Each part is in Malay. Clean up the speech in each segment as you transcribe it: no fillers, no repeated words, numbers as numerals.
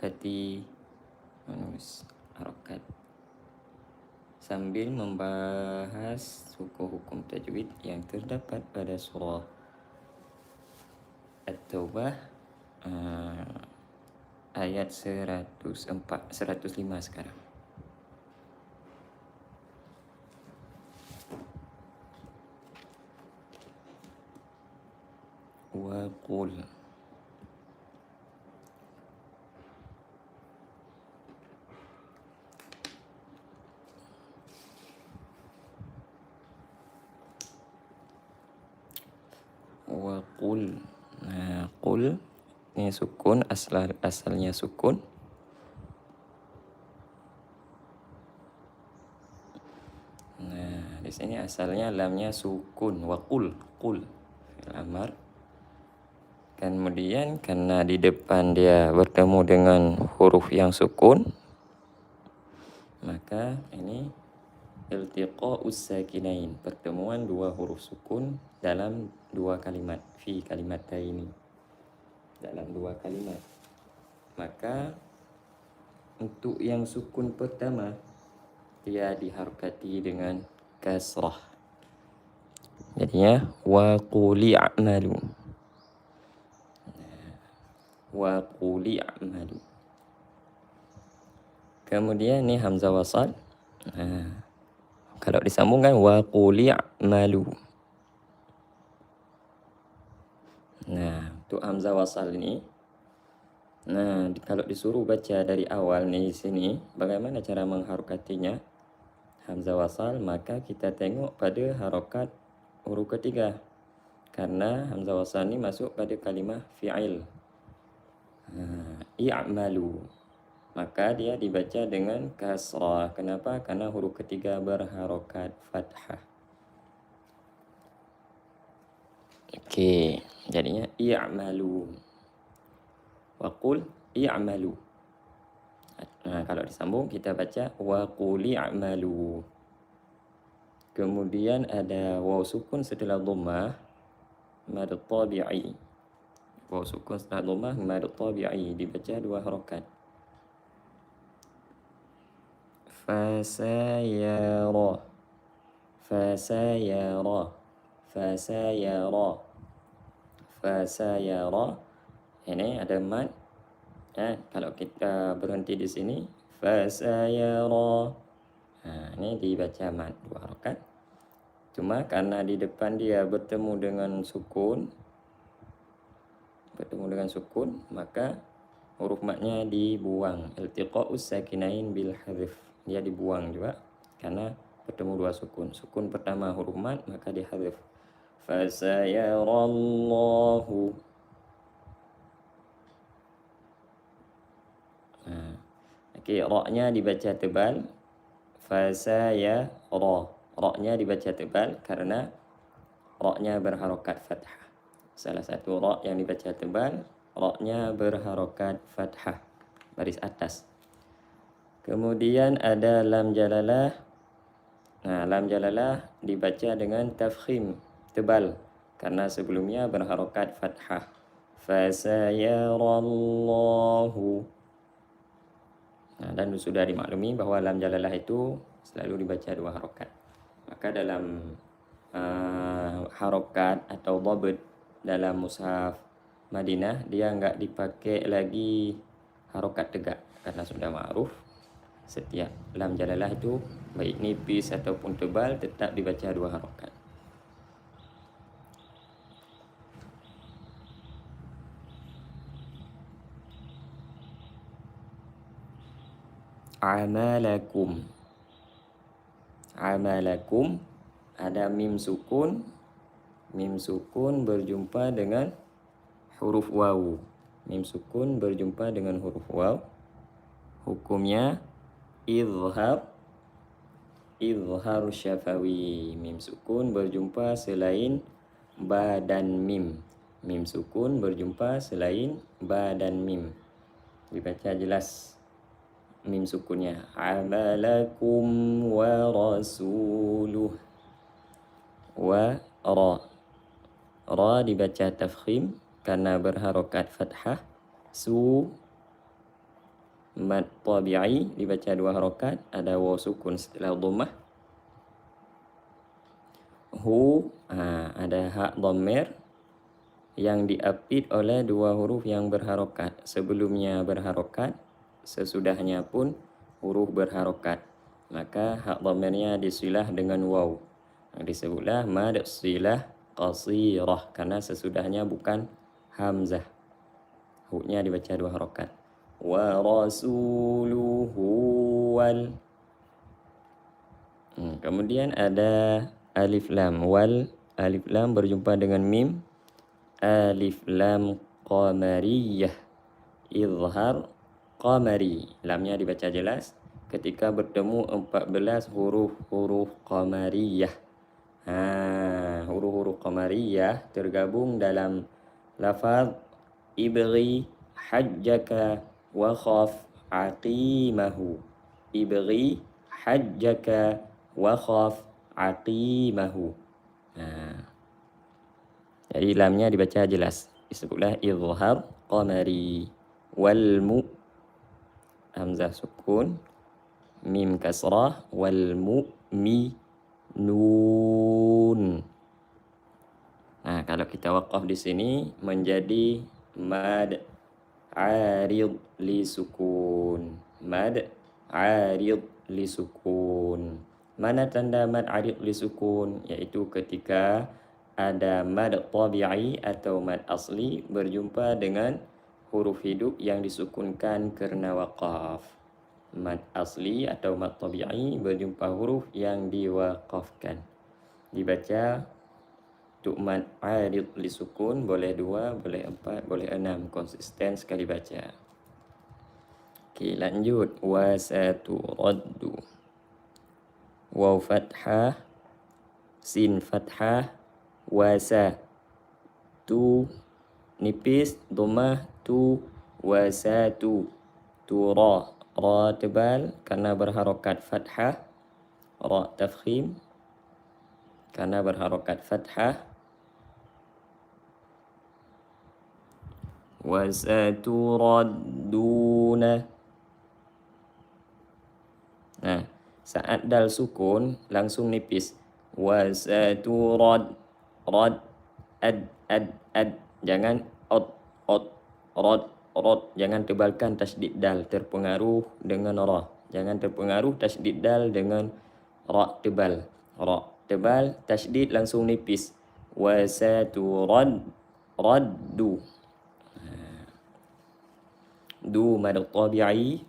mengharokati menulis harokat sambil membahas hukum-hukum tajwid yang terdapat pada surah At-Taubah ayat 105 sekarang. Wa qul wa qul. Qul ni sukun, asalnya sukun. Di sini asalnya lamnya sukun. Wa qul, qul fi'il amar. Kemudian karena di depan dia bertemu dengan huruf yang sukun, maka ini iltiqa'us sakinain, pertemuan dua huruf sukun dalam dua kalimat, fi kalimataini, dalam dua kalimat. Maka untuk yang sukun pertama dia diharokati dengan kasrah. Jadinya wa quli a'malu. Wa quli a'malu. Kemudian ni hamzah wasal. Kalau disambungkan wa quli a'malu. Untuk hamzah wasal ni, kalau disuruh baca dari awal ni di sini, bagaimana cara mengharokatinya? Hamzah wasal, maka kita tengok pada harokat huruf ketiga. Karena hamzah wasal ni masuk pada kalimah fi'il. I'malu. Maka dia dibaca dengan kasrah. Kenapa? Karena huruf ketiga berharokat fathah. Okey, jadinya i'malu. Wa qul i'malu. Kalau disambung kita baca wa qul i'malu. Kemudian ada waw sukun setelah dhammah, mad tabi'i. Waw sukun setelah dhammah, mad tabi'i, dibaca dua harokat. Fasayara, fasayara, fasayara, fasayara. Ini ada mad. Kalau kita berhenti di sini, fasayara. Ini dibaca mad dua harokat. Cuma karena di depan dia bertemu dengan sukun, maka huruf madnya dibuang. Iltiqa'us sakinain bil hadhf. Dia dibuang juga karena bertemu dua sukun. Sukun pertama huruf mad, maka dihadhf. Fasayarallahu. Okey, ra-nya dibaca tebal. Fasayara. Ra-nya dibaca tebal karena ra-nya berharokat fathah. Salah satu ra yang dibaca tebal, ra-nya berharokat fathah, baris atas. Kemudian ada lam jalalah. Lam jalalah dibaca dengan tafkhim, tebal, karena sebelumnya berharokat fathah. Fasayarallahu. Dan sudah dimaklumi bahawa lam jalalah itu selalu dibaca dua harokat. Maka dalam harokat atau dhabit dalam mushaf Madinah, dia enggak dipakai lagi harokat tegak karena sudah ma'ruf. Setiap lam jalalah itu baik nipis ataupun tebal tetap dibaca dua harokat. Amalakum. Amalakum ada mim sukun. Mim sukun berjumpa dengan huruf waw. Mim sukun berjumpa dengan huruf waw. Hukumnya izhar syafawi. Mim sukun berjumpa selain ba dan mim. Mim sukun berjumpa selain ba dan mim. Dibaca jelas mim sukunnya. Amalakum wa rasuluh. Wa ra. Ra dibaca tafkhim karena berharokat fathah. Mad tabi'i dibaca 2 harakat, ada waw sukun setelah dhammah. Hu, ada hak dhamir yang diapit oleh 2 huruf yang berharokat. Sebelumnya berharokat, sesudahnya pun huruf berharokat. Maka hak dhamirnya disilah dengan waw. Disebutlah mad silah qasirah karena sesudahnya bukan hamzah. Hu-nya dibaca 2 harakat. Wa rasuluhu wal. Kemudian ada alif lam wal. Alif lam berjumpa dengan mim. Alif lam qamariyah. Izhar qamari. Lamnya dibaca jelas ketika bertemu 14 huruf-huruf qamariyah. Huruf-huruf qamariyah tergabung dalam lafaz ibghi hajjaka wa khaf aqimahu. Ibghi hajjaka wa khaf aqimahu. Jadi lamnya dibaca jelas. Disebutlah izhar qamari. Wal mu hamzah sukun, mim kasrah, wal mu mi nun. Kalau kita waqaf di sini menjadi mad arid li sukun. Mad arid li sukun. Mana tanda mad arid li sukun? Iaitu ketika ada mad tabi'i atau mad asli berjumpa dengan huruf hidup yang disukunkan kerana waqaf. Mad asli atau mad tabi'i berjumpa huruf yang diwaqafkan. Dibaca untuk mad arid li sukun boleh 2, boleh 4, boleh 6. Konsisten sekali baca. Okey, lanjut. Wa saturaddu. Waw fathah, sin fathah, wasa. Tu nipis, dhammah, tu, wasatu. Tura, ra tebal karena berharokat fathah. Ra tafkhim karena berharokat fathah. Wasaturadduna. Saat dal sukun langsung nipis. Wasaturad, rad, ad. Jangan rad. Jangan tebalkan tasydid dal, terpengaruh dengan ra. Jangan terpengaruh tasydid dal dengan ra tebal. Ra tebal, tasydid langsung nipis. Wasaturad, raddu. Du mad tabi'i.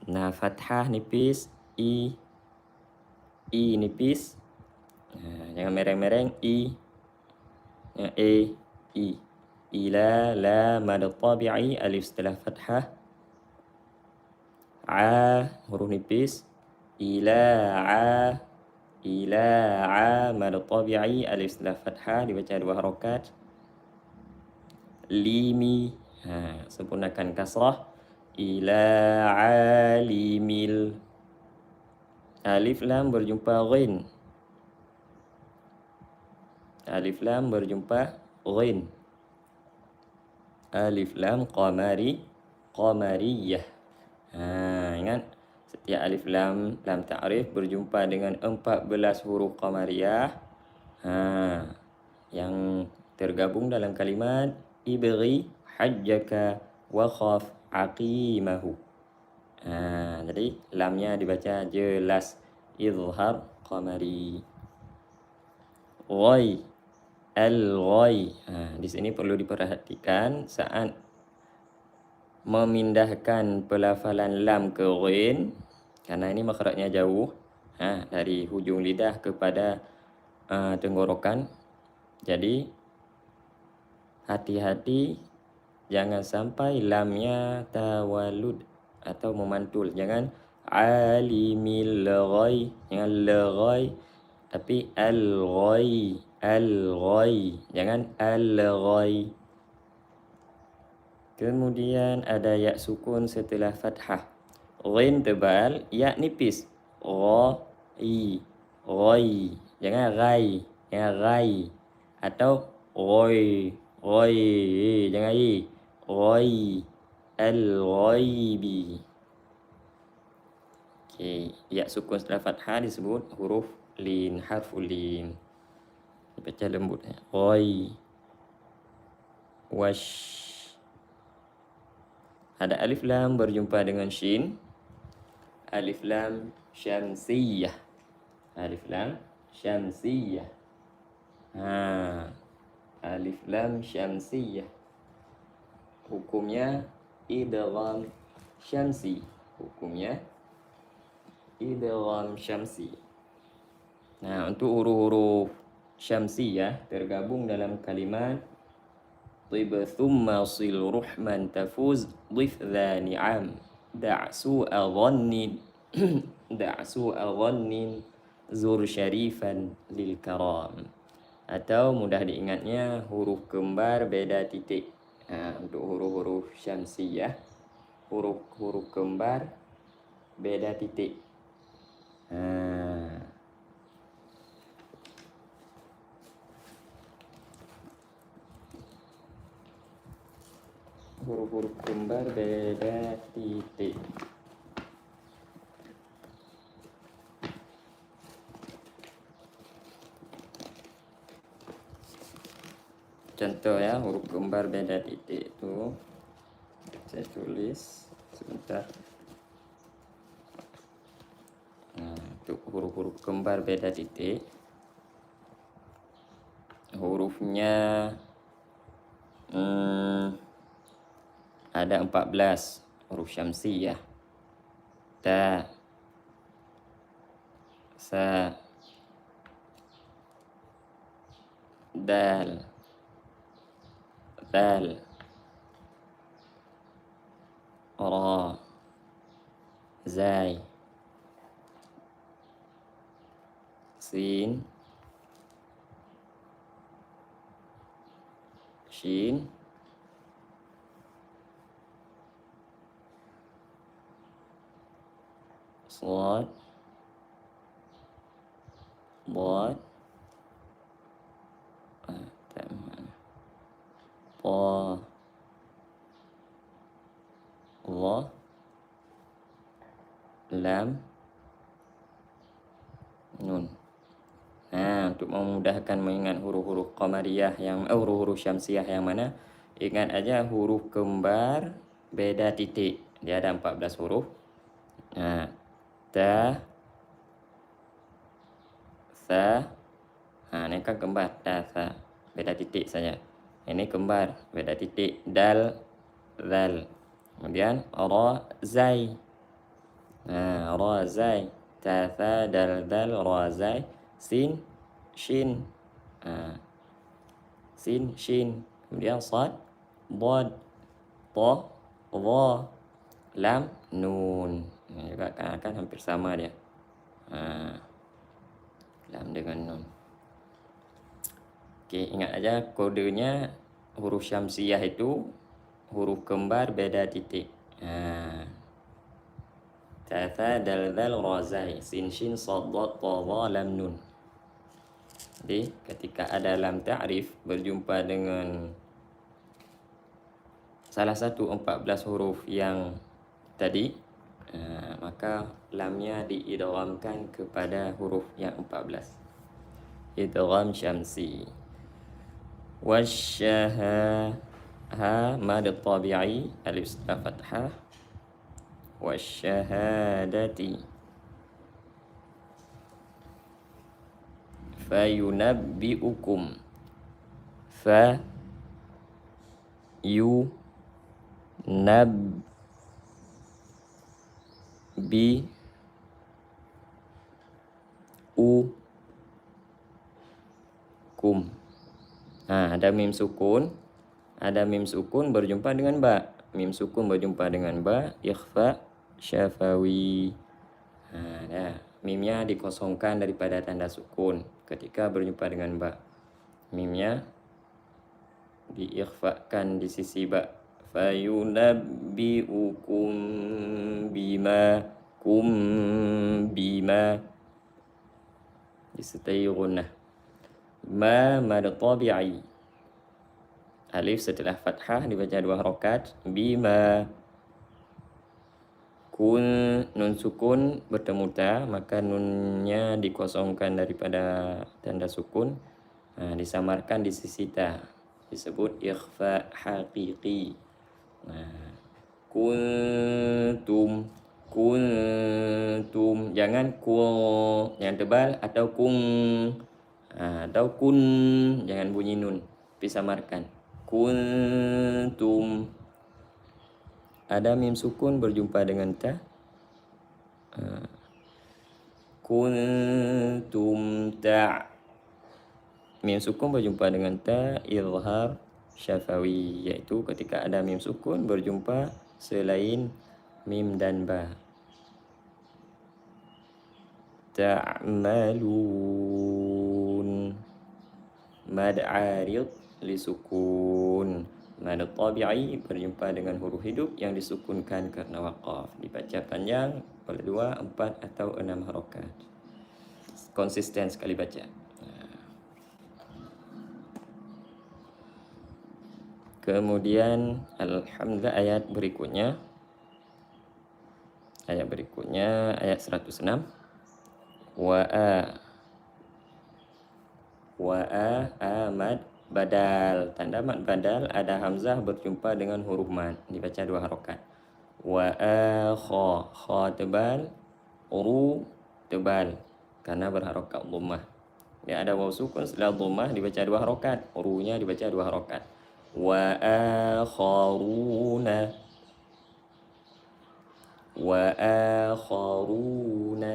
Fathah nipis, i nipis. Jangan mereng-mereng, i. I. Ila, la mad tabi'i, alif setelah fathah. Huruf nipis. Ila, mad tabi'i, alif setelah fathah, dibaca 2 harakat. Limi, sempurnakan kasrah. Ila alimil. Alif lam berjumpa ghin. Alif lam berjumpa ghin. Alif lam qamariyah. Ingat, setiap alif lam ta'rif berjumpa dengan 14 huruf qamariyah yang tergabung dalam kalimat ibghi hajjaka wa khaf aqimahu. Jadi lamnya dibaca jelas. Izhar qamari. Ghai, al-ghai. Di sini perlu diperhatikan saat memindahkan pelafalan lam ke ghin, karena ini makhrajnya jauh dari hujung lidah kepada tenggorokan. Jadi hati-hati jangan sampai lamnya tawalud atau memantul. Jangan alimil ghai, jangan ghai, tapi al-ghai, jangan al-ghai. Kemudian ada ya sukun setelah fathah. Ghin tebal, ya nipis. Ghai, jangan ghai, atau ghoi, jangan i. Ghoi. al-ghaibi. Okey, ya sukun setelah fathah disebut huruf lin, harful lin. Baca lembut. Ghai, wash. Ada alif lam berjumpa dengan shin. Alif lam syamsiyah. Alif lam syamsiyah. Alif lam syamsiyah. Hukumnya idgham syamsi. Hukumnya idgham syamsi. Untuk huruf-huruf syamsiyah tergabung dalam kalimat طب ثم صل رحما تفوز ضف ذا نعم دع سوء ظن دع سوء ظن زر شريفا للكرام. Atau mudah diingatnya huruf kembar beda titik. Untuk huruf-huruf syamsiyah, huruf-huruf kembar beda titik. Huruf-huruf kembar beda titik. Contoh ya, huruf kembar beda titik itu saya tulis sebentar. Untuk huruf-huruf kembar beda titik, hurufnya ada 14 huruf syamsiyah. Ta, sa, dal, dal, ra, zai, sin, shin, صاد ضاد طا ظا lam nun. Untuk memudahkan mengingat huruf-huruf qamariyah huruf-huruf syamsiyah yang mana, ingat aja huruf kembar beda titik. Dia ada 14 huruf. Ta, sa. Ini kan kembar, ta, sa. Beda titik saja. Ini kembar, beda titik. Dal, zal. Kemudian ra, zai. Ra, zai. Ta, sa, dal, dal, ra, zai. Sin, shin. Sin, shin. Kemudian sad, dad, ta, dha, lam, nun. Ini juga kan hampir sama dia. Lam dengan nun. Okey, ingat aja kodenya huruf syamsiyah itu huruf kembar beda titik. Ta, tha, dal, dal, ra, zai, sin, shin, sad, dad, ta, dha, lam, nun. Jadi ketika ada lam ta'rif berjumpa dengan salah satu 14 huruf yang tadi, maka lamnya diidghamkan kepada huruf yang 14. Idgham syamsi. Wasyaha, ha mad tabi'i, alif setelah fathah. Wasyahadati. Fayunabbi'ukum. Fa yu nab bi u kum. Ada mim sukun, berjumpa dengan ba. Mim sukun berjumpa dengan ba, ikhfa syafawi. Mimnya dikosongkan daripada tanda sukun ketika berjumpa dengan ba. Mimnya diikhfakan di sisi ba. Fayunabbi'ukum bima disertai gunnah. Ma mad tabi'i. Alif setelah fathah dibaca 2 harakat. Bima Kun, nun sukun bertemu ta, maka nunnya dikosongkan daripada tanda sukun, disamarkan di sisi ta, disebut ikhfa haqiqi. Kuntum, kuntum, jangan ku yang tebal, atau kung, atau kun, jangan bunyi nun, disamarkan. Kuntum. Ada mim sukun berjumpa dengan ta. Kuntum ta. Mim sukun berjumpa dengan ta, izhar syafawi, iaitu ketika ada mim sukun berjumpa selain mim dan ba. Ta'malun. Mad arid li sukun. Mad tabi'i berjumpa dengan huruf hidup yang disukunkan kerana waqaf. Dibaca panjang pada 2, 4 atau 6 harakat. Konsisten sekali baca. Kemudian alhamdulillah ayat berikutnya. Ayat berikutnya ayat 106. Wa'a. Wa'a amad badal. Tanda mad badal ada hamzah berjumpa dengan huruf mad. Dibaca 2 harakat. Wa'a kha. Kha tebal. Ru tebal. Karena berharakat dhammah. Dia ada waw sukun setelah dhammah dibaca 2 harakat. Runya dibaca 2 harakat. Wa'akharuna. Wa'akharuna.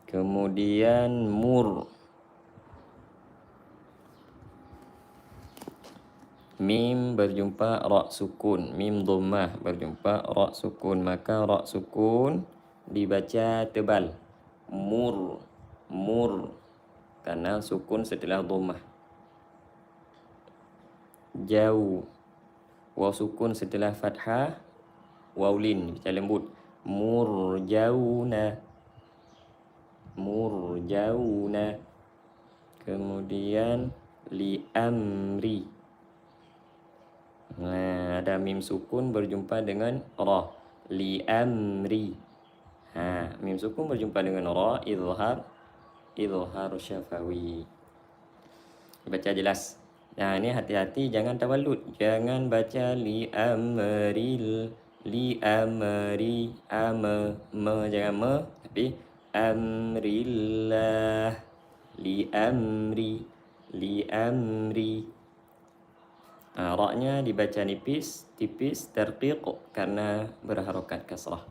Kemudian mur. Mim berjumpa ra sukun, mim dhammah berjumpa ra sukun, maka ra sukun dibaca tebal. Mur, mur, karena sukun setelah dhammah. Jauh, waw sukun setelah fathah, waw lin dibaca lembut. Murjauna, murjauna. Kemudian li amri. Ada mim sukun berjumpa dengan ra. Li amri. Mim sukun berjumpa dengan ra, izhar, izhar syafawi. Baca jelas. Ini hati-hati jangan tawallud. Jangan baca li amril, li amri, jangan tapi amrillah, li amri, li amri. Ra-nya dibaca nipis, tipis, terqiq karena berharakat kasrah.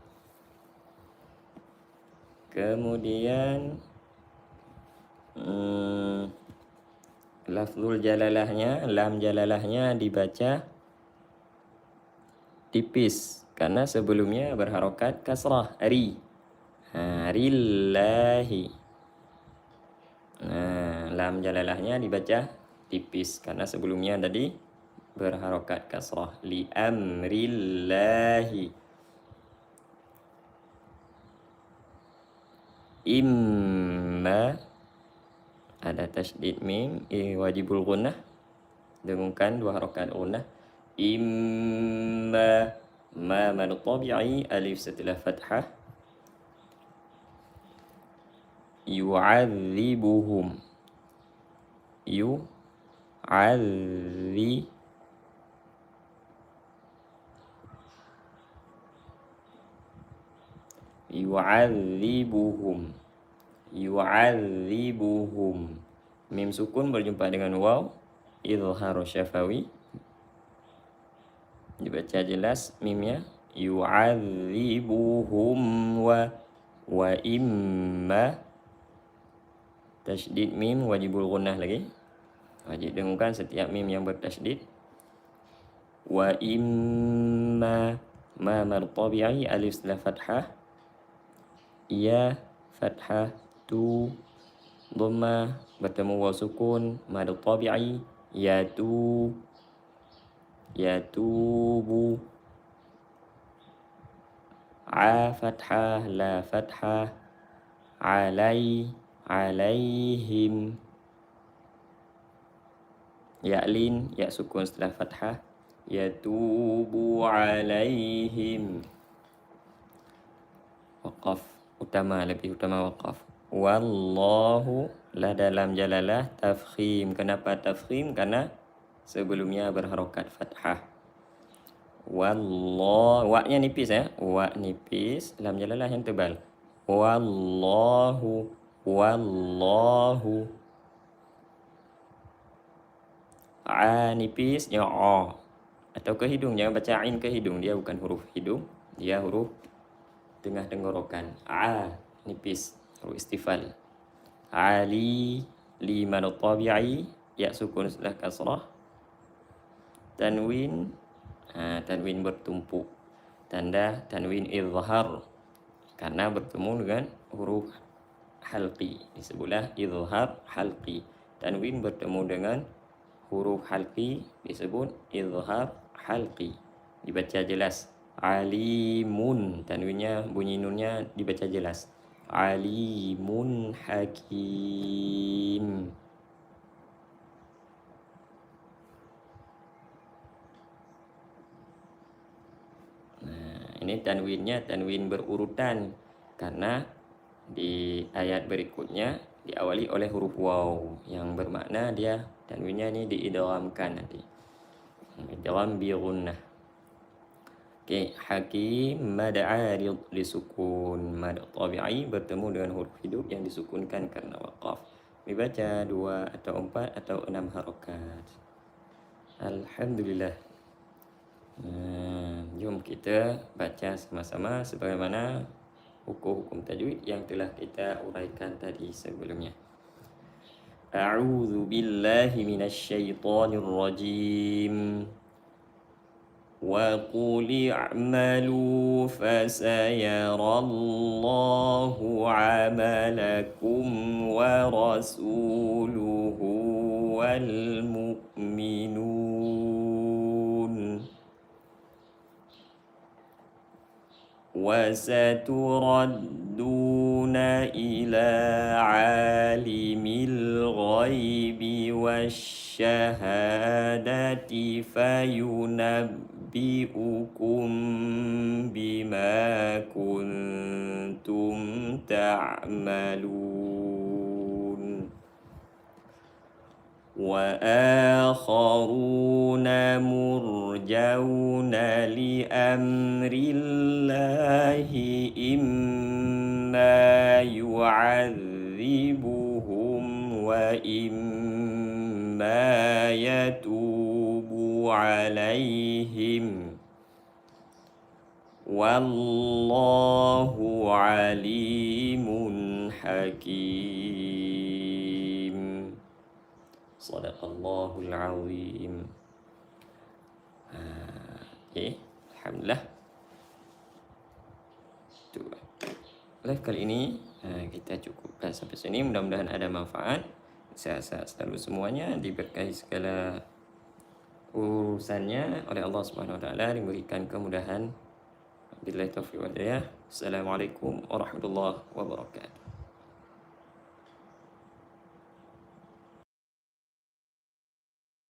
Kemudian lafzul jalalahnya, lam jalalahnya dibaca tipis karena sebelumnya berharakat kasrah. Ri. Rillahi. Lam jalalahnya dibaca tipis karena sebelumnya tadi berharakat kasrah. Li amrillahi. Imma ada tasydid mim, wajibul gunnah, dengungkan 2 harakat gunnah. Imma, ma mad tabi'i, alif setelah fathah. Yu'adzibuhum, yu'adzibuhum, yu'adzibuhum. Mim sukun berjumpa dengan waw, izhar syafawi. Dibaca jelas mimnya. Yu'adzibuhum wa imma. Tasydid mim wajibul gunnah lagi. Wajib dengungkan setiap mim yang bertasydid. Wa imma, ma mad tabi'i, alif setelah fathah. Ya fathah, tu dhammah bertemu waw sukun, mad tabi'i, yatu, yatubu. A fathah, la fathah, alaihim. Ya'lin, ya sukun setelah fathah, yatubu alaihim. waqaf. Lebih utama waqaf. Wallahu la dalam jalalah tafkhim. Kenapa tafkhim? Karena sebelumnya berharokat fathah. Wa-nya nipis ya. Wa nipis, lam jalalah yang tebal. Wallahu. A nipis ya a. Atau ke hidung, jangan baca ain ke hidung, dia bukan huruf hidung, dia huruf tengah tenggorokan. A nipis, huruf istifal. Ali liman tabi'i, ya sukun setelah kasrah. Tanwin, tanwin bertumpuk. Tanda tanwin izhar karena bertemu dengan huruf halqi, disebutlah izhar halqi. Tanwin bertemu dengan huruf halqi disebut izhar halqi. Dibaca jelas. Alimun, tanwinnya, bunyi nunnya dibaca jelas. Alimun hakim. Ini tanwinnya tanwin berurutan karena di ayat berikutnya diawali oleh huruf waw yang bermakna dia tanwinnya ini diidghamkan nanti. Idgham bi gunnah. Okey, hakim mad arid disukun, mad tabi'i bertemu dengan huruf hidup yang disukunkan karena waqaf. Dibaca 2 atau 4 atau 6 harakat. Alhamdulillah. Jom kita baca sama-sama sebagaimana hukum-hukum tajwid yang telah kita uraikan tadi sebelumnya. A'udzu billahi minasyaitonir rajim. Wa qul i'malu fasayarallahu 'amalakum wa rasuluhu wal mu'minun. وستردون إلى عالم الغيب والشهادة فينبئكم بما كنتم تعملون. وآخرون مرجون لأمر الله إما يعذبهم وإما يتوب عليهم والله عليم حكيم. Sadaqallahul azim. Okey, alhamdulillah. Tu. Live kali ini kita cukupkan sampai sini. Mudah-mudahan ada manfaat. Sehat-sehat selalu semuanya, diberkahi segala urusannya oleh Allah Subhanahu wa taala, diberikan kemudahan. Billahi taufiq wal hidayah. Assalamualaikum warahmatullahi wabarakatuh.